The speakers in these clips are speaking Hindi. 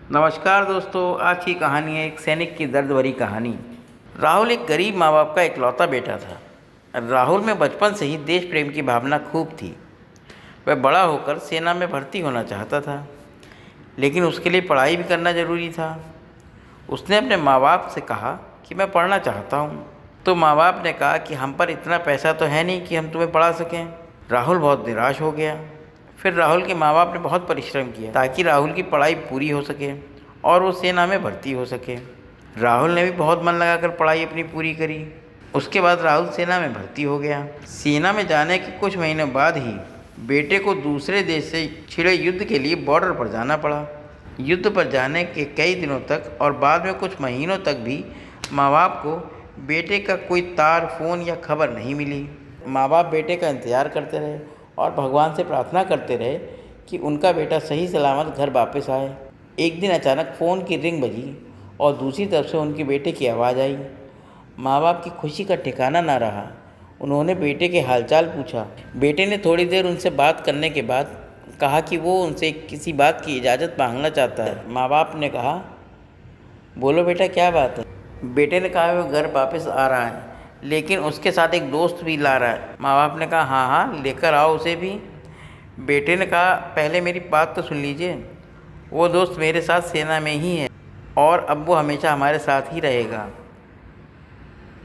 नमस्कार दोस्तों, आज की कहानी है एक सैनिक की दर्द भरी कहानी। राहुल एक गरीब माँ बाप का इकलौता बेटा था। राहुल में बचपन से ही देश प्रेम की भावना खूब थी। वह बड़ा होकर सेना में भर्ती होना चाहता था, लेकिन उसके लिए पढ़ाई भी करना ज़रूरी था। उसने अपने माँ बाप से कहा कि मैं पढ़ना चाहता हूँ। तो माँ बाप ने कहा कि हम पर इतना पैसा तो है नहीं कि हम तुम्हें पढ़ा सकें। राहुल बहुत निराश हो गया। फिर राहुल के माँ बाप ने बहुत परिश्रम किया ताकि राहुल की पढ़ाई पूरी हो सके और वो सेना में भर्ती हो सके। राहुल ने भी बहुत मन लगाकर पढ़ाई अपनी पूरी करी। उसके बाद राहुल सेना में भर्ती हो गया। सेना में जाने के कुछ महीनों बाद ही बेटे को दूसरे देश से छिड़े युद्ध के लिए बॉर्डर पर जाना पड़ा। युद्ध पर जाने के कई दिनों तक और बाद में कुछ महीनों तक भी माँ बाप को बेटे का कोई तार, फ़ोन या खबर नहीं मिली। माँ बाप बेटे का इंतज़ार करते रहे और भगवान से प्रार्थना करते रहे कि उनका बेटा सही सलामत घर वापस आए। एक दिन अचानक फ़ोन की रिंग बजी और दूसरी तरफ से उनके बेटे की आवाज़ आई। माँ बाप की खुशी का ठिकाना ना रहा। उन्होंने बेटे के हालचाल पूछा। बेटे ने थोड़ी देर उनसे बात करने के बाद कहा कि वो उनसे किसी बात की इजाज़त मांगना चाहता है। माँ बाप ने कहा, बोलो बेटा, क्या बात है? बेटे ने कहा वो घर वापस आ रहा है, लेकिन उसके साथ एक दोस्त भी ला रहा है। माँ बाप ने कहा, हाँ हाँ, लेकर आओ उसे भी। बेटे ने कहा, पहले मेरी बात तो सुन लीजिए। वो दोस्त मेरे साथ सेना में ही है और अब वो हमेशा हमारे साथ ही रहेगा।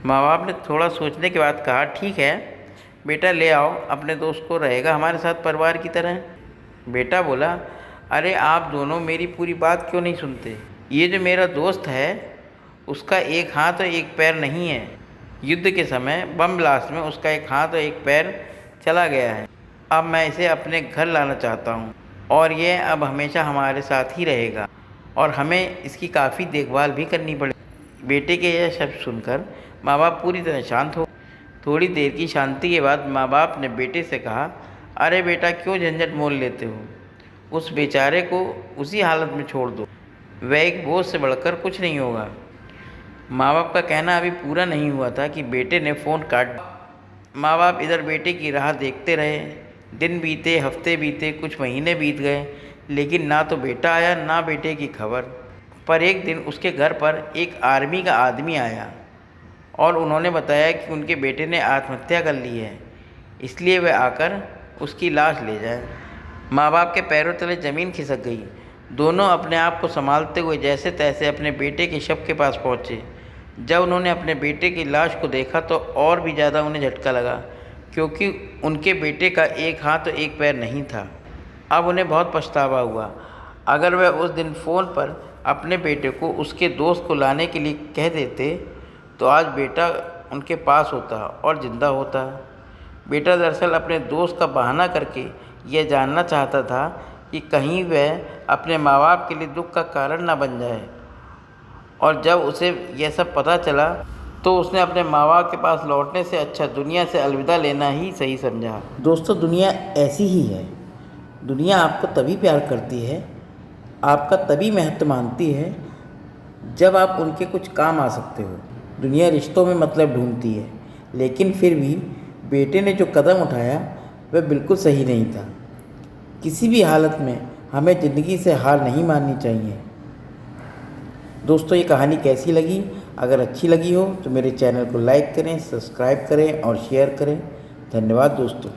माँ बाप ने थोड़ा सोचने के बाद कहा, ठीक है बेटा, ले आओ अपने दोस्त को, रहेगा हमारे साथ परिवार की तरह। बेटा बोला, अरे आप दोनों मेरी पूरी बात क्यों नहीं सुनते? ये जो मेरा दोस्त है उसका एक हाथ और एक पैर नहीं है। युद्ध के समय बम ब्लास्ट में उसका एक हाथ और एक पैर चला गया है। अब मैं इसे अपने घर लाना चाहता हूँ और ये अब हमेशा हमारे साथ ही रहेगा और हमें इसकी काफ़ी देखभाल भी करनी पड़ेगी। बेटे के यह शब्द सुनकर माँ बाप पूरी तरह शांत हो। थोड़ी देर की शांति के बाद माँ बाप ने बेटे से कहा, अरे बेटा, क्यों झंझट मोल लेते हो? उस बेचारे को उसी हालत में छोड़ दो। वह एक बोझ से बढ़कर कुछ नहीं होगा। माँ बाप का कहना अभी पूरा नहीं हुआ था कि बेटे ने फ़ोन काट दिया। माँ बाप इधर बेटे की राह देखते रहे। दिन बीते, हफ्ते बीते, कुछ महीने बीत गए, लेकिन ना तो बेटा आया ना बेटे की खबर। पर एक दिन उसके घर पर एक आर्मी का आदमी आया और उन्होंने बताया कि उनके बेटे ने आत्महत्या कर ली है, इसलिए वह आकर उसकी लाश ले जाए। माँ बाप के पैरों तले ज़मीन खिसक गई। दोनों अपने आप को संभालते हुए जैसे तैसे अपने बेटे के शव के पास पहुँचे। जब उन्होंने अपने बेटे की लाश को देखा तो और भी ज़्यादा उन्हें झटका लगा, क्योंकि उनके बेटे का एक हाथ और एक पैर नहीं था। अब उन्हें बहुत पछतावा हुआ। अगर वह उस दिन फ़ोन पर अपने बेटे को उसके दोस्त को लाने के लिए कह देते तो आज बेटा उनके पास होता और ज़िंदा होता। बेटा दरअसल अपने दोस्त का बहाना करके यह जानना चाहता था कि कहीं वह अपने माँ बाप के लिए दुख का कारण ना बन जाए। और जब उसे यह सब पता चला तो उसने अपने माँ बाप के पास लौटने से अच्छा दुनिया से अलविदा लेना ही सही समझा। दोस्तों, दुनिया ऐसी ही है। दुनिया आपको तभी प्यार करती है, आपका तभी महत्व मानती है जब आप उनके कुछ काम आ सकते हो। दुनिया रिश्तों में मतलब ढूंढती है, लेकिन फिर भी बेटे ने जो कदम उठाया वह बिल्कुल सही नहीं था। किसी भी हालत में हमें ज़िंदगी से हार नहीं माननी चाहिए। दोस्तों, ये कहानी कैसी लगी? अगर अच्छी लगी हो तो मेरे चैनल को लाइक करें, सब्सक्राइब करें और शेयर करें। धन्यवाद दोस्तों।